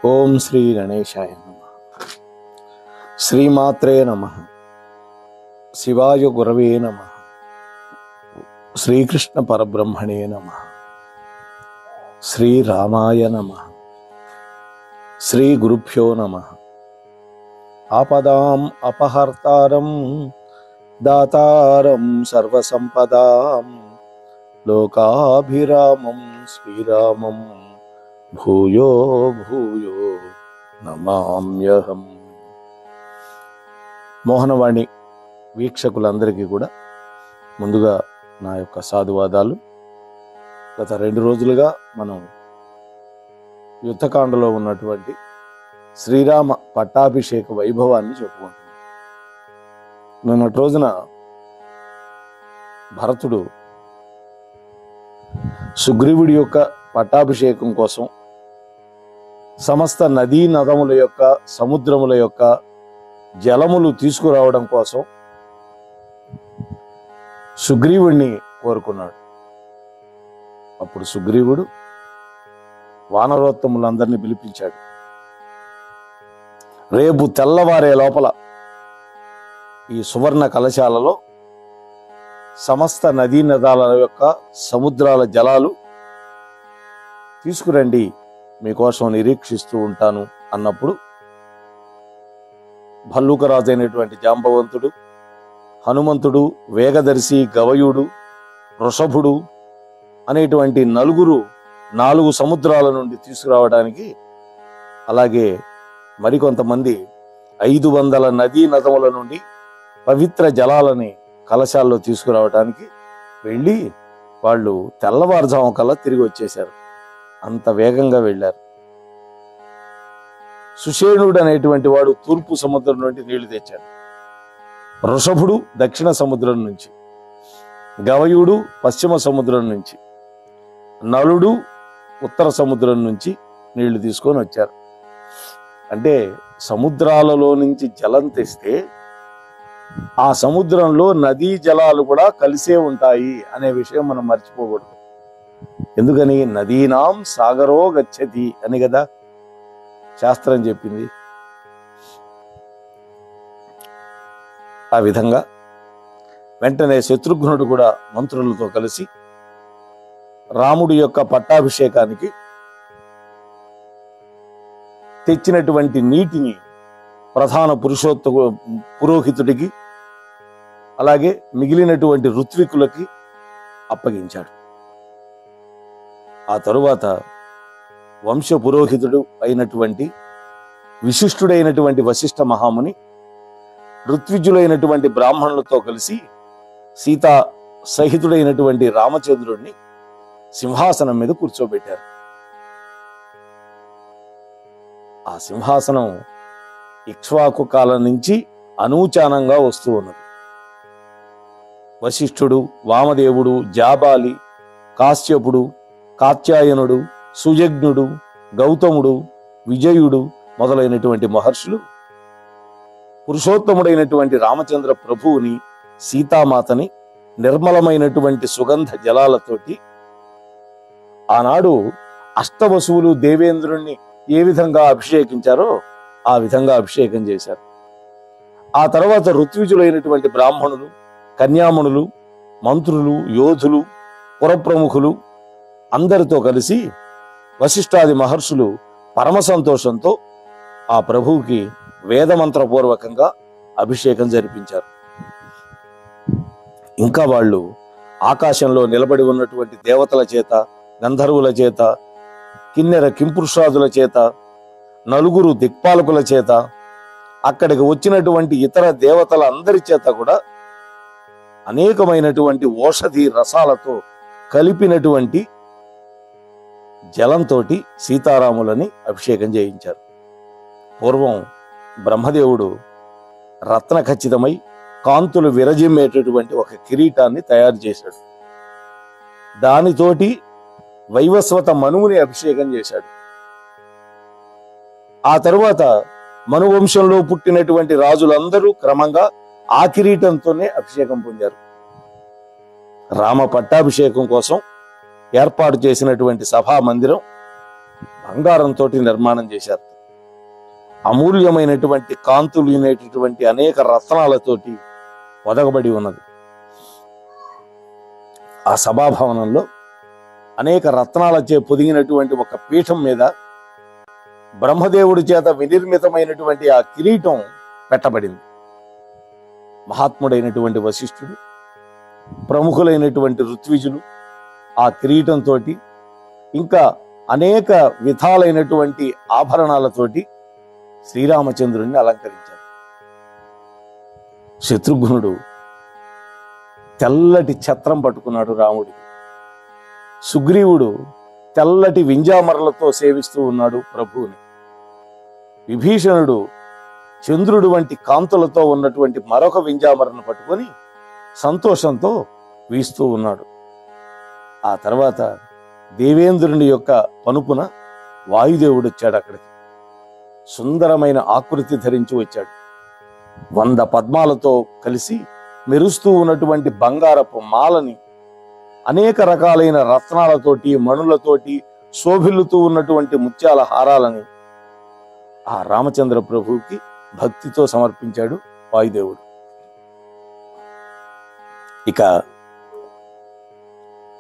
ఓం శ్రీ గణేశాయ నమః. శ్రీమాత్రే నమః. శివాయ గురవే నమః. శ్రీకృష్ణ పరబ్రహ్మణే నమః. శ్రీరామాయ నమః. శ్రీ గురుభ్యో నమః. ఆపదాం అపహర్తారం దాతారం సర్వసంపదాం లోకాభిరామం శ్రీరామం భూయో భూయో నమామ్యహం. మోహనవాణి వీక్షకులందరికీ కూడా ముందుగా నా యొక్క సాధువాదాలు. గత 2 రోజులుగా మనం యుద్ధకాండలో ఉన్నటువంటి శ్రీరామ పట్టాభిషేక వైభవాన్ని చెప్పుకుంటున్నాం. నిన్నటి రోజున భరతుడు సుగ్రీవుడి యొక్క పట్టాభిషేకం కోసం సమస్త నదీ నదముల యొక్క సముద్రముల యొక్క జలములు తీసుకురావడం కోసం సుగ్రీవుడిని కోరుకున్నాడు. అప్పుడు సుగ్రీవుడు వానరోత్తములందరినీ పిలిపించాడు. రేపు తెల్లవారే లోపల ఈ సువర్ణ కలశాలలో సమస్త నదీ నదాల యొక్క సముద్రాల జలాలు తీసుకురండి, మీకోసం నిరీక్షిస్తూ ఉంటాను అన్నప్పుడు భల్లూకరాజు అయినటువంటి జాంబవంతుడు, హనుమంతుడు, వేగదర్శి, గవయుడు, వృషభుడు అనేటువంటి 4 సముద్రాల నుండి తీసుకురావడానికి, అలాగే మరికొంతమంది 500 నదీ నదముల నుండి పవిత్ర జలాలని కలశాల్లో తీసుకురావడానికి వెళ్ళి వాళ్ళు తెల్లవారుజాము కల్లా తిరిగి వచ్చేశారు. అంత వేగంగా వెళ్ళారు. సుషేణుడు అనేటువంటి వాడు తూర్పు సముద్రం నుండి నీళ్లు తెచ్చాడు. వృషభుడు దక్షిణ సముద్రం నుంచి, గవయుడు పశ్చిమ సముద్రం నుంచి, నలుడు ఉత్తర సముద్రం నుంచి నీళ్లు తీసుకొని వచ్చారు. అంటే సముద్రాలలో నుంచి జలం తెస్తే ఆ సముద్రంలో నదీ జలాలు కూడా కలిసే ఉంటాయి అనే విషయం మనం మర్చిపోకూడదు. ఎందుకని? నదీనాం సాగరో గచ్చతి అని కదా శాస్త్రం చెప్పింది. ఆ విధంగా వెంటనే శత్రుఘ్నుడు కూడా మంత్రులతో కలిసి రాముడి యొక్క పట్టాభిషేకానికి తెచ్చినటువంటి నీటిని ప్రధాన పురోహితుడికి అలాగే మిగిలినటువంటి ఋత్వికులకి అప్పగించాడు. ఆ తరువాత వంశ పురోహితుడు అయినటువంటి విశిష్టుడైనటువంటి వశిష్ఠ మహాముని ఋత్విజులైనటువంటి బ్రాహ్మణులతో కలిసి సీతా సహితుడైనటువంటి రామచంద్రుడిని సింహాసనం మీద కూర్చోబెట్టారు. ఆ సింహాసనం ఇక్ష్వాకు కాలం నుంచి అనూచానంగా వస్తూ ఉన్నది. వశిష్ఠుడు, వామదేవుడు, జాబాలి, కాశ్యపుడు, కాత్యాయనుడు, సుయజ్ఞుడు, గౌతముడు, విజయుడు మొదలైనటువంటి మహర్షులు పురుషోత్తముడైనటువంటి రామచంద్ర ప్రభువుని, సీతామాతని నిర్మలమైనటువంటి సుగంధ జలాలతోటి ఆనాడు అష్టవసువులు దేవేంద్రుణ్ణి ఏ విధంగా అభిషేకించారో ఆ విధంగా అభిషేకం చేశారు. ఆ తర్వాత ఋత్విజులైనటువంటి బ్రాహ్మణులు, కన్యామణులు, మంత్రులు, యోధులు, పురప్రముఖులు అందరితో కలిసి వశిష్ఠాది మహర్షులు పరమ సంతోషంతో ఆ ప్రభువుకి వేదమంత్రపూర్వకంగా అభిషేకం జరిపించారు. ఇంకా వాళ్ళు ఆకాశంలో నిలబడి ఉన్నటువంటి దేవతల చేత, గంధర్వుల చేత, కిన్నెర కింపురుషాదుల చేత, 4 దిక్పాలకుల చేత, అక్కడికి వచ్చినటువంటి ఇతర దేవతల అందరి చేత కూడా అనేకమైనటువంటి ఓషధి రసాలతో కలిపినటువంటి జలంతో సీతారాములని అభిషేకం చేయించారు. పూర్వం బ్రహ్మదేవుడు రత్న ఖచ్చితమై కాంతులు విరజిమ్మేటటువంటి ఒక కిరీటాన్ని తయారు చేశాడు. దానితోటి వైవస్వత మనువుని అభిషేకం చేశాడు. ఆ తరువాత మనువంశంలో పుట్టినటువంటి రాజులందరూ క్రమంగా ఆ కిరీటంతోనే అభిషేకం పొందారు. రామ పట్టాభిషేకం కోసం ఏర్పాటు చేసినటువంటి సభా మందిరం బంగారంతో నిర్మాణం చేశారు. అమూల్యమైనటువంటి కాంతులు అనేటటువంటి అనేక రత్నాలతోటి పొదగబడి ఉన్నది. ఆ సభాభవనంలో అనేక రత్నాలచే పొదిగినటువంటి ఒక పీఠం మీద బ్రహ్మదేవుడి చేత వినిర్మితమైనటువంటి ఆ కిరీటం పెట్టబడింది. మహాత్ముడైనటువంటి వశిష్ఠుడు, ప్రముఖులైనటువంటి ఋత్విజులు ఆ కిరీటంతో ఇంకా అనేక విధాలైనటువంటి ఆభరణాలతోటి శ్రీరామచంద్రుడిని అలంకరించారు. శత్రుఘ్నుడు తెల్లటి ఛత్రం పట్టుకున్నాడు రాముడికి. సుగ్రీవుడు తెల్లటి వింజామరలతో సేవిస్తూ ఉన్నాడు ప్రభువుని. విభీషణుడు చంద్రుడు వంటి కాంతులతో ఉన్నటువంటి మరొక వింజామరను పట్టుకొని సంతోషంతో వీస్తూ ఉన్నాడు. ఆ తర్వాత దేవేంద్రుని యొక్క పనుపున వాయుదేవుడు వచ్చాడు. అక్కడికి సుందరమైన ఆకృతి ధరించి వచ్చాడు. 100 పద్మాలతో కలిసి మెరుస్తూ ఉన్నటువంటి బంగారపు మాలని, అనేక రకాలైన రత్నాలతోటి మణులతోటి శోభిల్లుతూ ఉన్నటువంటి ముత్యాల హారాలని ఆ రామచంద్ర ప్రభువుకి భక్తితో సమర్పించాడు వాయుదేవుడు. ఇక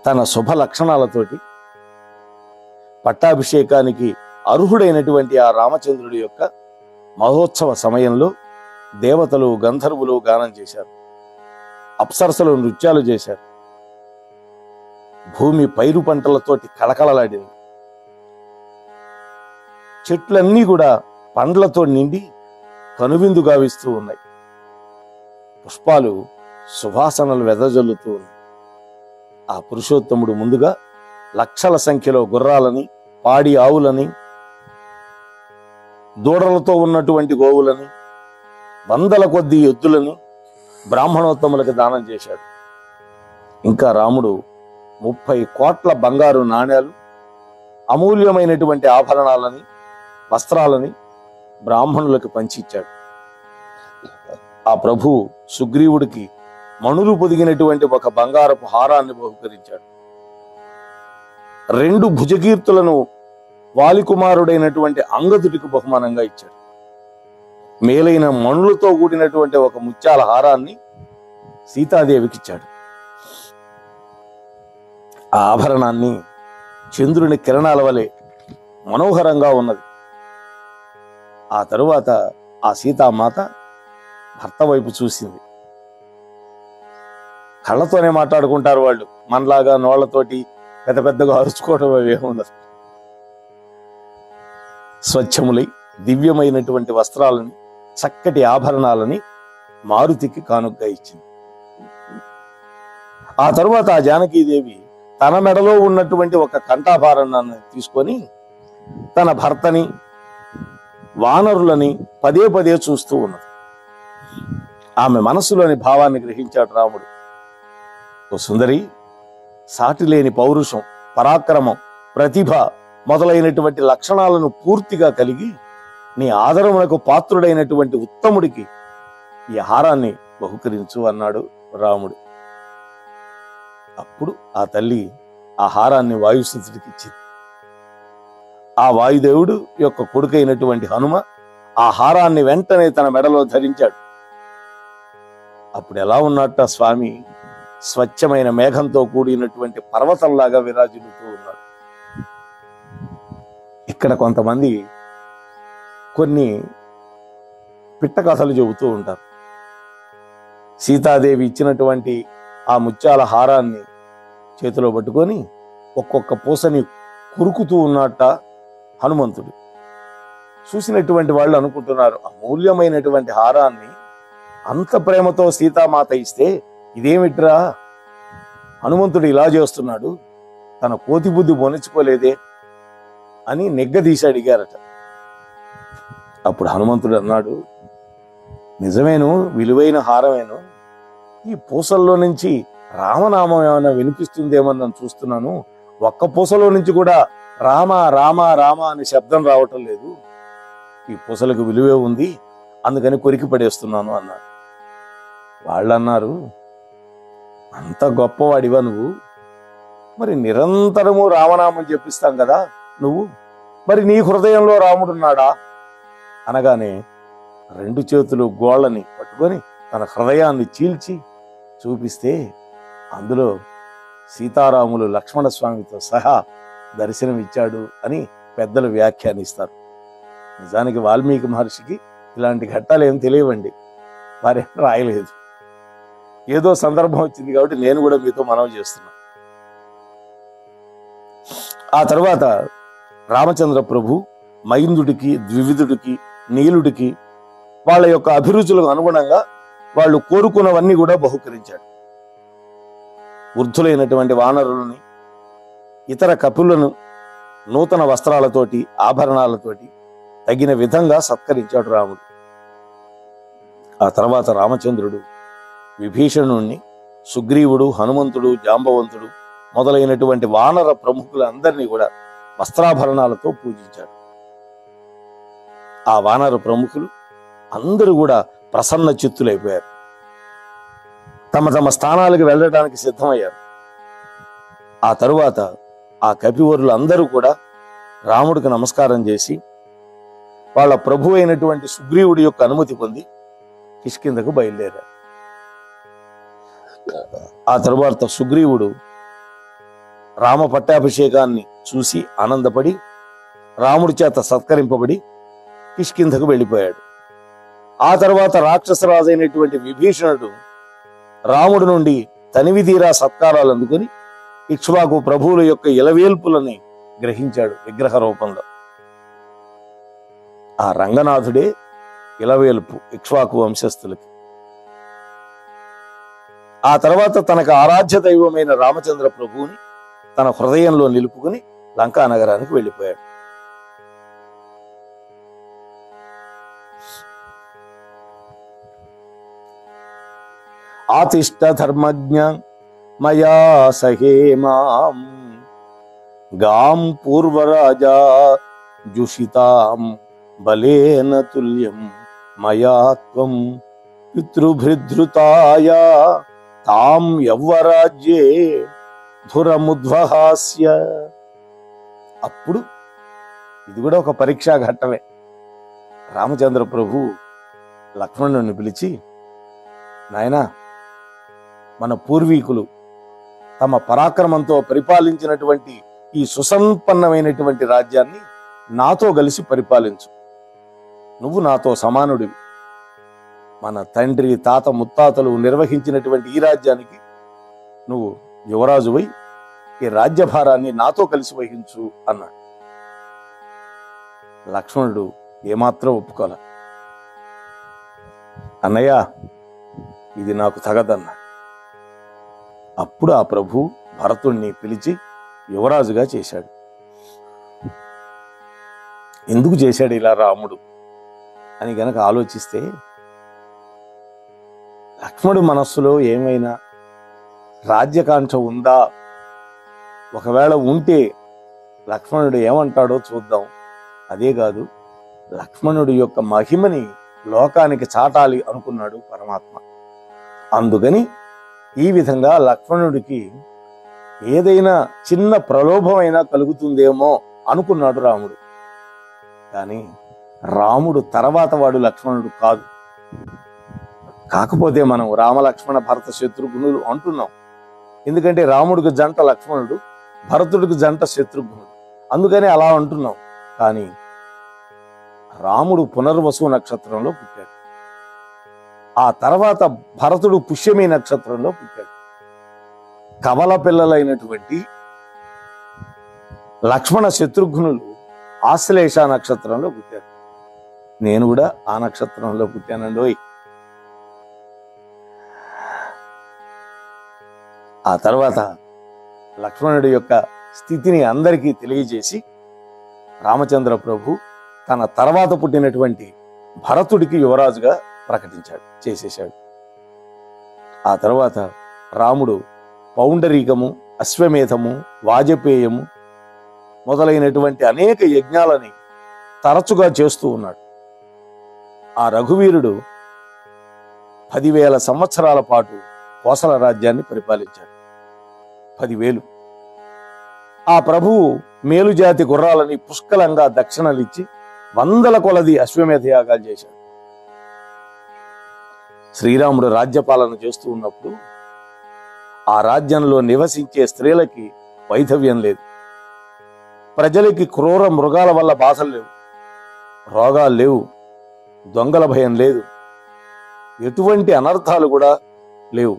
తన శుభ లక్షణాలతోటి పట్టాభిషేకానికి అర్హుడైనటువంటి ఆ రామచంద్రుడి యొక్క మహోత్సవ సమయంలో దేవతలు గంధర్వులు గానం చేశారు. అప్సరసలు నృత్యాలు చేశారు. భూమి పైరు పంటలతోటి కళకళలాడింది. చెట్లన్నీ కూడా పండ్లతో నిండి కనువిందు గావిస్తూ ఉన్నాయి. పుష్పాలు సువాసనలు వెదజల్లుతూ ఉన్నాయి. ఆ పురుషోత్తముడు ముందుగా లక్షల సంఖ్యలో గుర్రాలని, పాడి ఆవులని, దూడలతో ఉన్నటువంటి గోవులని, 100ల కొద్దీ ఎద్దులని బ్రాహ్మణోత్తములకు దానం చేశాడు. ఇంకా రాముడు 30 కోట్ల బంగారు నాణేలు, అమూల్యమైనటువంటి ఆభరణాలని, వస్త్రాలని బ్రాహ్మణులకు పంచిచ్చాడు. ఆ ప్రభు సుగ్రీవుడికి మణులు పొదిగినటువంటి ఒక బంగారపు హారాన్ని బహుకరించాడు. 2 భుజకీర్తులను వాలికుమారుడైనటువంటి అంగదుడికి బహుమానంగా ఇచ్చాడు. మేలైన మణులతో కూడినటువంటి ఒక ముత్యాల హారాన్ని సీతాదేవికి ఇచ్చాడు. ఆ ఆభరణాన్ని చంద్రుని కిరణాల వలె మనోహరంగా ఉన్నది. ఆ తరువాత ఆ సీతామాత భర్త వైపు చూసింది. కళ్ళతోనే మాట్లాడుకుంటారు వాళ్ళు, మనలాగా నోళ్లతోటి పెద్ద పెద్దగా అరుచుకోవడం ఏముండదు. స్వచ్ఛములై దివ్యమైనటువంటి వస్త్రాలని, చక్కటి ఆభరణాలని మారుతికి కానుగ్గా ఇచ్చింది. ఆ తరువాత ఆ జానకీదేవి తన మెడలో ఉన్నటువంటి ఒక కంఠాభరణాన్ని తీసుకొని తన భర్తని, వానరులని పదే పదే చూస్తూ ఉన్నది. ఆమె మనసులోని భావాన్ని గ్రహించాడు రాముడు. ఓ సుందరి, సాటి లేని పౌరుషం, పరాక్రమం, ప్రతిభ మొదలైనటువంటి లక్షణాలను పూర్తిగా కలిగి నీ ఆదరమునకు పాత్రుడైనటువంటి ఉత్తముడికి ఈ హారాన్ని బహుకరించు అన్నాడు రాముడు. అప్పుడు ఆ తల్లి ఆ హారాన్ని వాయుసుతుడికి ఇచ్చింది. ఆ వాయుదేవుడు యొక్క కొడుకైనటువంటి హనుమ ఆ హారాన్ని వెంటనే తన మెడలో ధరించాడు. అప్పుడు ఎలా ఉన్నట్ట స్వామి స్వచ్ఛమైన మేఘంతో కూడినటువంటి పర్వతంలాగా విరాజిల్లుతూ ఉన్నాడు. ఇక్కడ కొంతమంది కొన్ని పిట్ట కథలు చెబుతూ ఉంటారు. సీతాదేవి ఇచ్చినటువంటి ఆ ముత్యాల హారాన్ని చేతిలో పట్టుకొని ఒక్కొక్క పూసని కురుకుతూ ఉన్నట్ట హనుమంతుడు. చూసినటువంటి వాళ్ళు అనుకుంటున్నారు, అమూల్యమైనటువంటి హారాన్ని అంత ప్రేమతో సీతామాత ఇస్తే ఇదేమిట్రా హనుమంతుడు ఇలా చేస్తున్నాడు, తన కోతి బుద్ధి బొనిచుకోలేదే అని నిగ్గదీసి అడిగారట. అప్పుడు హనుమంతుడు అన్నాడు, నిజమేను, విలువైన హారమేను. ఈ పూసల్లో నుంచి రామనామం ఏమైనా వినిపిస్తుందేమని నేను చూస్తున్నాను. ఒక్క పూసలో నుంచి కూడా రామ రామ రామ అనే శబ్దం రావటం లేదు. ఈ పూసలకు విలువే ఉంది, అందుకని కొరికి పడేస్తున్నాను అన్నాడు. వాళ్ళు అన్నారు, అంత గొప్పవాడివా నువ్వు, మరి నిరంతరము రామనామం చెప్పిస్తాం కదా నువ్వు, మరి నీ హృదయంలో రాముడున్నాడా అనగానే 2 చేతులు గోళ్ళని పట్టుకొని తన హృదయాన్ని చీల్చి చూపిస్తే అందులో సీతారాములు లక్ష్మణస్వామితో సహా దర్శనమిచ్చాడు అని పెద్దలు వ్యాఖ్యానిస్తారు. నిజానికి వాల్మీకి మహర్షికి ఇలాంటి ఘట్టాలు ఏం తెలియవండి, వారేం రాయలేదు. ఏదో సందర్భం వచ్చింది కాబట్టి నేను కూడా మీతో మనవి చేస్తున్నా. ఆ తర్వాత రామచంద్ర ప్రభు మైందుడికి, ద్వివిధుడికి, నీలుడికి వాళ్ళ యొక్క అభిరుచులకు అనుగుణంగా వాళ్ళు కోరుకున్నవన్నీ కూడా బహుకరించాడు. వృద్ధులైనటువంటి వానరులని, ఇతర కపులను నూతన వస్త్రాలతోటి, ఆభరణాలతోటి తగిన విధంగా సత్కరించాడు రాముడు. ఆ తర్వాత రామచంద్రుడు విభీషణుణ్ణి, సుగ్రీవుడు, హనుమంతుడు, జాంబవంతుడు మొదలైనటువంటి వానర ప్రముఖులందరినీ కూడా వస్త్రాభరణాలతో పూజించాడు. ఆ వానర ప్రముఖులు అందరూ కూడా ప్రసన్న చిత్తులైపోయారు. తమ తమ స్థానాలకు వెళ్ళడానికి సిద్ధమయ్యారు. ఆ తరువాత ఆ కపివరులు అందరూ కూడా రాముడికి నమస్కారం చేసి వాళ్ళ ప్రభు అయినటువంటి సుగ్రీవుడి యొక్క అనుమతి పొంది కిష్కింధకు బయలుదేరారు. ఆ తరువాత సుగ్రీవుడు రామ పట్టాభిషేకాన్ని చూసి ఆనందపడి రాముడి చేత సత్కరింపబడి కిష్కింధకు వెళ్ళిపోయాడు. ఆ తర్వాత రాక్షసరాజైనటువంటి విభీషణుడు రాముడి నుండి తనివి తీరా సత్కారాలు అందుకొని ఇక్ష్వాకు ప్రభువుల యొక్క ఇలవేల్పులని గ్రహించాడు విగ్రహ రూపంలో. ఆ రంగనాథుడే ఇలవేల్పు ఇక్ష్వాకు వంశస్థులకి. ఆ తర్వాత తనకు ఆరాధ్య దైవమైన రామచంద్ర ప్రభువుని తన హృదయంలో నిలుపుకుని లంకా నగరానికి వెళ్ళిపోయాడు. ఆతిష్ట ధర్మజ్ఞ మయా సహేమాం గాం పూర్వరాజా జుషితాం బలేన తుల్యం మయా త్వం పితృభృధృతాయ తాం యవ్వరాజ్యే ధురముద్వహాస్య. అప్పుడు ఇది కూడా ఒక పరీక్షా ఘట్టమే. రామచంద్ర ప్రభు లక్ష్మణుని పిలిచి, నాయనా, మన పూర్వీకులు తమ పరాక్రమంతో పరిపాలించినటువంటి ఈ సుసంపన్నమైనటువంటి రాజ్యాన్ని నాతో కలిసి పరిపాలించు. నువ్వు నాతో సమానుడివి. మన తండ్రి, తాత, ముత్తాతలు నిర్వహించినటువంటి ఈ రాజ్యానికి నువ్వు యువరాజువై ఈ రాజ్యభారాన్ని నాతో కలిసి వహించు అన్నాడు. లక్ష్మణుడు ఏమాత్రం ఒప్పుకోలే. అన్నయ్య, ఇది నాకు తగదన్నాడు. అప్పుడు ఆ ప్రభు భరతుణ్ణి పిలిచి యువరాజుగా చేశాడు. ఎందుకు చేశాడు ఇలా రాముడు అని గనక ఆలోచిస్తే, లక్ష్మణుడి మనస్సులో ఏమైనా రాజ్యకాంక్ష ఉందా? ఒకవేళ ఉంటే లక్ష్మణుడు ఏమంటాడో చూద్దాం. అదే కాదు, లక్ష్మణుడి యొక్క మహిమని లోకానికి చాటాలి అనుకున్నాడు పరమాత్మ. అందుకని ఈ విధంగా లక్ష్మణుడికి ఏదైనా చిన్న ప్రలోభమైనా కలుగుతుందేమో అనుకున్నాడు రాముడు. కానీ రాముడు తర్వాత వాడు లక్ష్మణుడు కాదు. కాకపోతే మనం రామలక్ష్మణ భరత శత్రుఘ్నులు అంటున్నాం. ఎందుకంటే రాముడికి జంట లక్ష్మణుడు, భరతుడికి జంట శత్రుఘ్నుడు, అందుకని అలా అంటున్నాం. కానీ రాముడు పునర్వసు నక్షత్రంలో పుట్టాడు. ఆ తర్వాత భరతుడు పుష్యమి నక్షత్రంలో పుట్టాడు. కవల పిల్లలైనటువంటి లక్ష్మణ శత్రుఘ్నులు ఆశ్లేష నక్షత్రంలో పుట్టారు. నేను కూడా ఆ నక్షత్రంలో పుట్టానండోయ్. ఆ తర్వాత లక్ష్మణుడి యొక్క స్థితిని అందరికీ తెలియజేసి రామచంద్ర ప్రభు తన తర్వాత పుట్టినటువంటి భరతుడికి యువరాజుగా చేసేశాడు. ఆ తర్వాత రాముడు పౌండరీకము, అశ్వమేధము, వాజపేయము మొదలైనటువంటి అనేక యజ్ఞాలని తరచుగా చేస్తూ ఉన్నాడు. ఆ రఘువీరుడు 10,000 సంవత్సరాల పాటు కోసల రాజ్యాన్ని పరిపాలించాడు. 10,000. ఆ ప్రభువు మేలుజాతి గుర్రాలని పుష్కలంగా దక్షిణలిచ్చి వందల కొలది అశ్వమేధ యాగాలు చేశాడు. శ్రీరాముడు రాజ్యపాలన చేస్తూ ఉన్నప్పుడు ఆ రాజ్యంలో నివసించే స్త్రీలకి వైధవ్యం లేదు, ప్రజలకి క్రూర మృగాల వల్ల బాధలు లేవు, రోగాలు లేవు, దొంగల భయం లేదు, ఎటువంటి అనర్థాలు కూడా లేవు.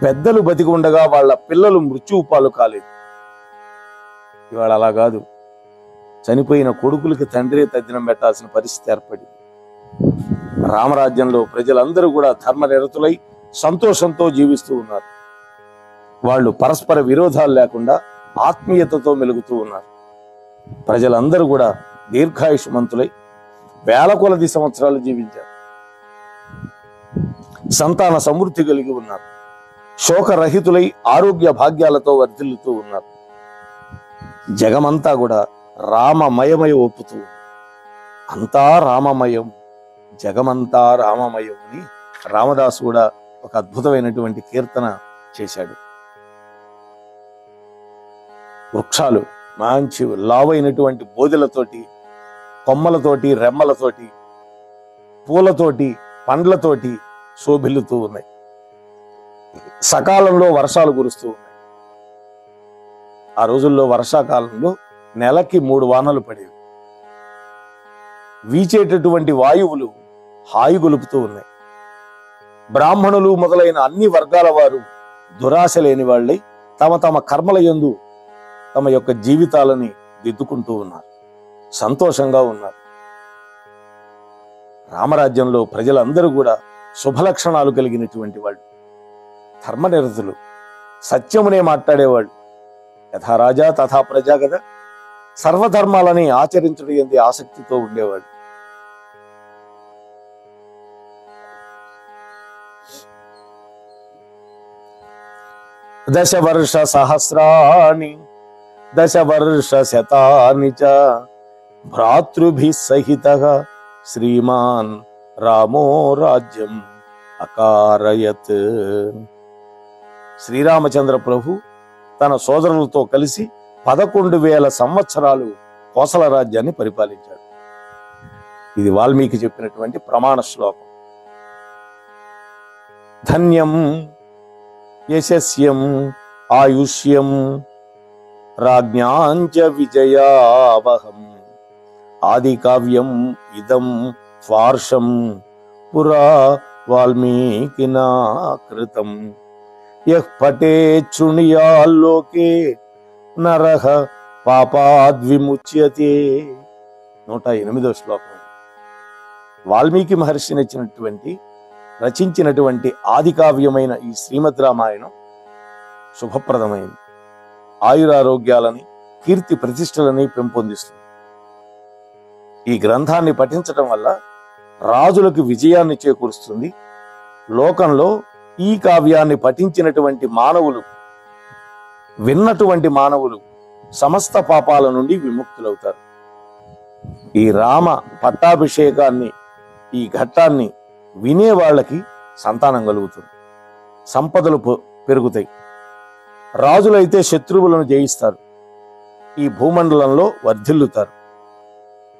పెద్దలు బతికి ఉండగా వాళ్ళ పిల్లలు మృత్యువు పాలు కాలేదు. ఇవాళ అలా కాదు, చనిపోయిన కొడుకులకి తండ్రి తద్దినం పెట్టాల్సిన పరిస్థితి ఏర్పడింది. రామరాజ్యంలో ప్రజలందరూ కూడా ధర్మనిరతులై సంతోషంతో జీవిస్తూ ఉన్నారు. వాళ్ళు పరస్పర విరోధాలు లేకుండా ఆత్మీయతతో మెలుగుతూ ఉన్నారు. ప్రజలందరూ కూడా దీర్ఘాయుష్మంతులై వేల కొలది సంవత్సరాలు జీవించారు. సంతాన సమృద్ధి కలిగి ఉన్నారు. శోకరహితులై ఆరోగ్య భాగ్యాలతో వర్ధిల్లుతూ ఉన్నారు. జగమంతా కూడా రామమయమై ఒప్పుతూ, అంతా రామమయం, జగమంతా రామమయం అని రామదాసు కూడా ఒక అద్భుతమైనటువంటి కీర్తన చేశాడు. వృక్షాలు మంచి లావైనటువంటి బోదెలతోటి, కొమ్మలతోటి, రెమ్మలతోటి, పూలతోటి, పండ్లతోటి శోభిల్లుతూ ఉన్నాయి. సకాలంలో వర్షాలు కురుస్తూ ఉన్నాయి. ఆ రోజుల్లో వర్షాకాలంలో నెలకి 3 వానలు పడేవి. వీచేటటువంటి వాయువులు హాయి గొలుపుతూ ఉన్నాయి. బ్రాహ్మణులు మొదలైన అన్ని వర్గాల వారు దురాశ లేని వాళ్ళై తమ తమ కర్మల యందు తమ యొక్క జీవితాలని దిద్దుకుంటూ ఉన్నారు, సంతోషంగా ఉన్నారు. రామరాజ్యంలో ప్రజలందరూ కూడా శుభలక్షణాలు కలిగినటువంటి వాళ్ళు, ధర్మనిరతులు, సత్యమునే మాట్లాడేవాళ్ళు. యథా రాజా తథా ప్రజా కదా, సర్వధర్మాలని ఆచరించడం ఎందు ఆసక్తితో ఉండేవాళ్ళు. దశవర్ష సహస్రాణి దశవర్ష శతాని చ భ్రాతృభిః సహితః శ్రీమాన్ రామో రాజ్యం అకారయత్. శ్రీరామచంద్ర ప్రభు తన సోదరులతో కలిసి 11,000 సంవత్సరాలు కోసల రాజ్యాన్ని పరిపాలించాడు. ఇది వాల్మీకి చెప్పినటువంటి ప్రమాణ శ్లోకం. ధన్యం యశస్యం ఆయుష్యం రాజ్ఞాంచ విజయావహం ఆది కావ్యం ఇదం ఫార్షం పురా వాల్మీకినా కృతం యః పఠేత్ శృణుయాల్లోకే నరః పాపాద్విముచ్యతే. 108వ శ్లోకం. వాల్మీకి మహర్షి రచించినటువంటి ఆది కావ్యమైన ఈ శ్రీమద్ రామాయణం శుభప్రదమైంది. ఆయురారోగ్యాలని, కీర్తి ప్రతిష్టలని పెంపొందిస్తుంది. ఈ గ్రంథాన్ని పఠించటం వల్ల రాజులకు విజయాన్ని చేకూరుస్తుంది. లోకంలో ఈ కావ్యాన్ని పఠించినటువంటి మానవులు, విన్నటువంటి మానవులు సమస్త పాపాల నుండి విముక్తులవుతారు. ఈ రామ పట్టాభిషేకాన్ని, ఈ ఘట్టాన్ని వినే వాళ్ళకి సంతానం కలుగుతుంది, సంపదలు పెరుగుతాయి. రాజులైతే శత్రువులను జయిస్తారు, ఈ భూమండలంలో వర్ధిల్లుతారు.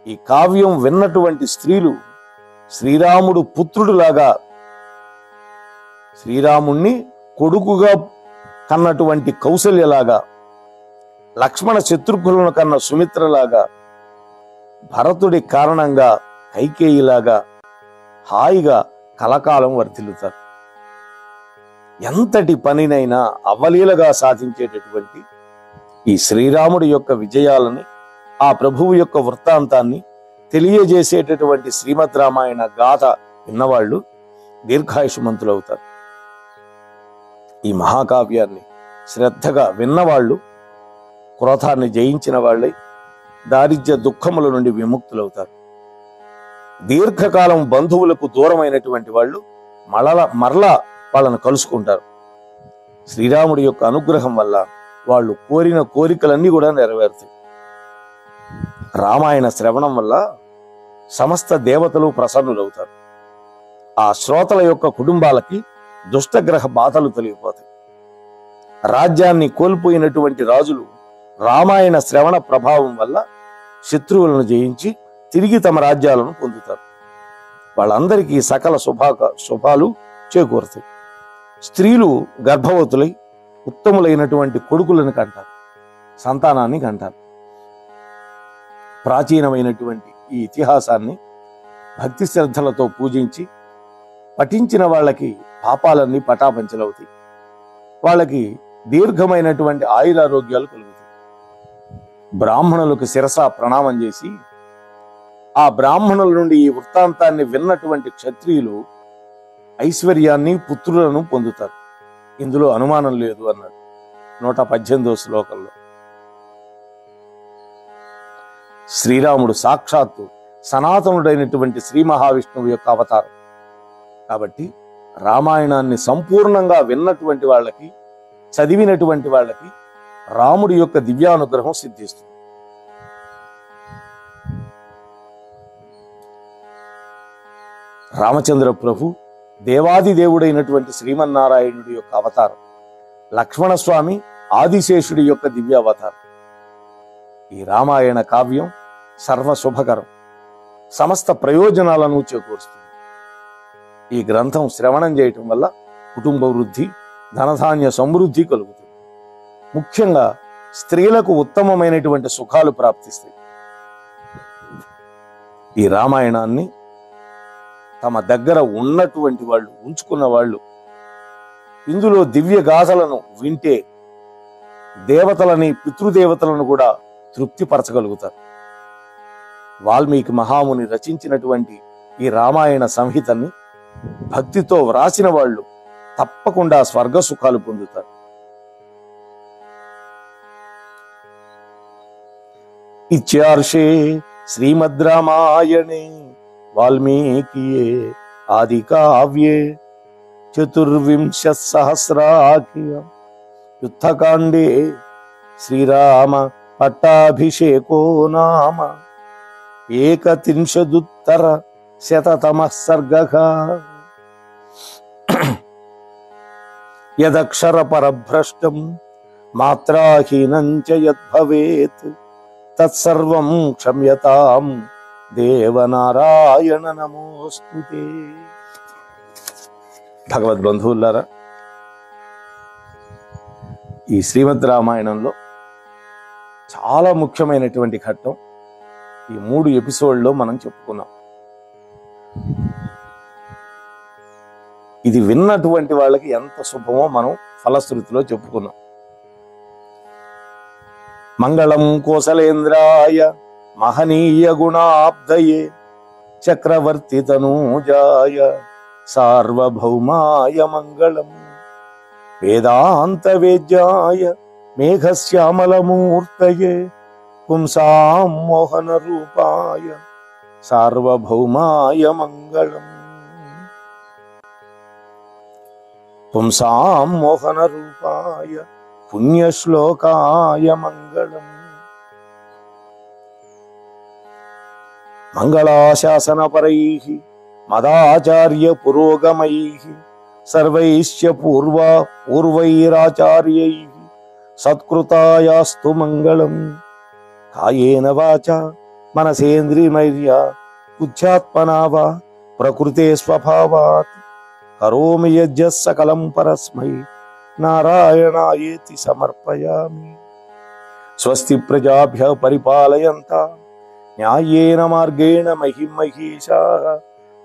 ఈ కావ్యం విన్నటువంటి స్త్రీలు శ్రీరాముడు పుత్రుడులాగా, శ్రీరాముణ్ణి కొడుకుగా కన్నటువంటి కౌసల్యలాగా, లక్ష్మణ శత్రుఘ్నులను కన్న సుమిత్రలాగా, భరతుడి కారణంగా కైకేయిలాగా హాయిగా కలకాలం వర్ధిల్లుతారు. ఎంతటి పనినైనా అవలీలగా సాధించేటటువంటి ఈ శ్రీరాముడి యొక్క విజయాలని, ఆ ప్రభువు యొక్క వృత్తాంతాన్ని తెలియజేసేటటువంటి శ్రీమద్ రామాయణ గాథ విన్నవాళ్ళు దీర్ఘాయుష్మంతులవుతారు. ఈ మహాకావ్యాన్ని శ్రద్ధగా విన్నవాళ్ళు క్రోధాన్ని జయించిన వాళ్ళై దారిద్ర్య దుఃఖముల నుండి విముక్తులవుతారు. దీర్ఘకాలం బంధువులకు దూరమైనటువంటి వాళ్ళు మరలా వాళ్ళను కలుసుకుంటారు. శ్రీరాముడి యొక్క అనుగ్రహం వల్ల వాళ్ళు కోరిన కోరికలన్నీ కూడా నెరవేరుతాయి. రామాయణ శ్రవణం వల్ల సమస్త దేవతలు ప్రసన్నులవుతారు. ఆ శ్రోతల యొక్క కుటుంబాలకి దుష్టగ్రహ బాధలు తొలగిపోతాయి. రాజ్యాన్ని కోల్పోయినటువంటి రాజులు రామాయణ శ్రవణ ప్రభావం వల్ల శత్రువులను జయించి తిరిగి తమ రాజ్యాలను పొందుతారు. వాళ్ళందరికీ సకల శుభాలు చేకూరుతాయి. స్త్రీలు గర్భవతులై ఉత్తములైనటువంటి కొడుకులను కంటారు, సంతానాన్ని కంటారు. ప్రాచీనమైనటువంటి ఈ ఇతిహాసాన్ని భక్తి శ్రద్ధలతో పూజించి పఠించిన వాళ్ళకి పాపాలన్నీ పటాపంచలవుతాయి. వాళ్ళకి దీర్ఘమైనటువంటి ఆయురారోగ్యాలు కలుగుతాయి. బ్రాహ్మణులకు శిరస ప్రణామం చేసి ఆ బ్రాహ్మణుల నుండి ఈ వృత్తాంతాన్ని విన్నటువంటి క్షత్రియులు ఐశ్వర్యాన్ని పుత్రులను పొందుతారు. ఇందులో అనుమానం లేదు అన్నాడు 118వ శ్లోకంలో. శ్రీరాముడు సాక్షాత్తు సనాతనుడైనటువంటి శ్రీ మహావిష్ణువు యొక్క అవతారం కాబట్టి రామాయణాన్ని సంపూర్ణంగా విన్నటువంటి వాళ్ళకి, చదివినటువంటి వాళ్ళకి రాముడి యొక్క దివ్యానుగ్రహం సిద్ధిస్తుంది. రామచంద్ర ప్రభు దేవాది దేవుడైనటువంటి శ్రీమన్నారాయణుడి యొక్క అవతారం. లక్ష్మణస్వామి ఆదిశేషుడి యొక్క దివ్యావతారం. ఈ రామాయణ కావ్యం సర్వశుభకరం, సమస్త ప్రయోజనాలను చేకూరుస్తుంది. ఈ గ్రంథం శ్రవణం చేయటం వల్ల కుటుంబ వృద్ధి, ధనధాన్య సమృద్ధి కలుగుతుంది. ముఖ్యంగా స్త్రీలకు ఉత్తమమైనటువంటి సుఖాలు ప్రాప్తిస్తాయి. ఈ రామాయణాన్ని తమ దగ్గర ఉన్నటువంటి వాళ్ళు, ఉంచుకున్న వాళ్ళు ఇందులో దివ్య గాథలను వింటే దేవతలని, పితృదేవతలను కూడా తృప్తిపరచగలుగుతారు. వాల్మీకి మహాముని రచించినటువంటి ఈ రామాయణ సంహితని భక్తితో వ్రాసిన వాళ్ళు తప్పకుండా స్వర్గ సుఖాలు పొందుతారు. ఇత్యార్షే శ్రీమద్ రామాయణే వాల్మీకియే ఆది కావ్యే 24 సహస్రాఖ్య యుద్ధకాండే శ్రీరామ పట్టాభిషేకో నామ 31 సర్గః. యదక్షర పరభ్రష్టం మాత్రాహీనం చ యద్భవేత్ తత్సర్వం క్షమ్యతాం దేవనారాయణ నమోస్తుతే. భగవద్బంధువులారా, ఈ శ్రీమద్ రామాయణంలో చాలా ముఖ్యమైనటువంటి ఘట్టం ఈ 3 ఎపిసోడ్లో మనం చెప్పుకున్నాం. ఇది విన్నటువంటి వాళ్ళకి ఎంత శుభమో మనం ఫలశ్రుతిలో చెప్పుకున్నాం. మంగళం కోసలేంద్రాయ మహనీయ గుణాబ్దయే చక్రవర్తి తనూజాయ సార్వభౌమాయ మంగళం. వేదాంత వేద్యాయ మేఘశ్యామలమూర్తయే పుంసాం మోహన రూపాయ సార్వభౌమాయ మంగళం. పుంసాం మోహన రూపాయ పుణ్యశ్లోకాయ మంగళం. మంగళాశాసనపరైః మదాచార్య పురోగమైః సర్వైశ్చ పూర్వైరాచార్యైః సత్కృతాయాస్తు మంగళం. కాయేన వాచా మనసేంద్రియైర్యా బుద్ధ్యాత్మనా వా ప్రకృతే స్వభావాత్ కరోమి యజ్జః సకలం పరస్మై నారాయణాయేతి సమర్పయామి. స్వస్తి ప్రజాభ్యః పరిపాలయంతాం న్యాయేన మార్గేణ మహిం మహీషాః.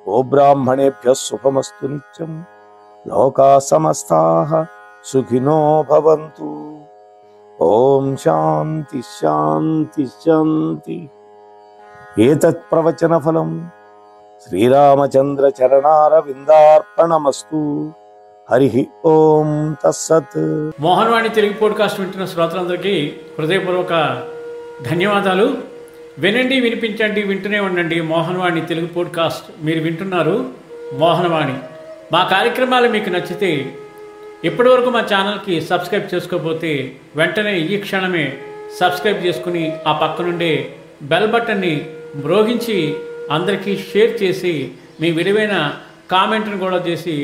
గోబ్రాహ్మణేభ్యః శుభమస్తు నిత్యం. లోకాః సమస్తాః సుఖినో భవంతు. ఓం శాంతి శాంతి శాంతి. ఏతత్ ప్రవచన ఫలం శ్రీరామచంద్ర చరణారవిందార్పణమస్తు. హరి ఓం తస్సత్. మోహన్వాణి తెలుగు పోడ్కాస్ట్ వింటున్న శ్రోతలందరికీ హృదయపూర్వక ధన్యవాదాలు. వినండి, వినిపించండి, వింటూనే ఉండండి మోహన్వాణి తెలుగు పోడ్కాస్ట్. మీరు వింటున్నారు మోహన్వాణి. మా కార్యక్రమాలు మీకు నచ్చితే ఇప్పటివరకు మా ఛానల్కి సబ్స్క్రైబ్ చేసుకోకపోతే వెంటనే ఈ క్షణమే సబ్స్క్రైబ్ చేసుకుని ఆ పక్కనుండే బెల్ బటన్ని మ్రోగించి అందరికీ షేర్ చేసి మీ విలువైన కామెంట్ను కూడా చేసి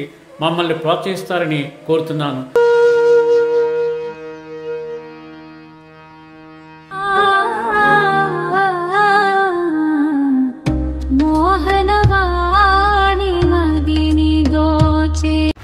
మమ్మల్ని ప్రోత్సహిస్తారని కోరుతున్నాను. చే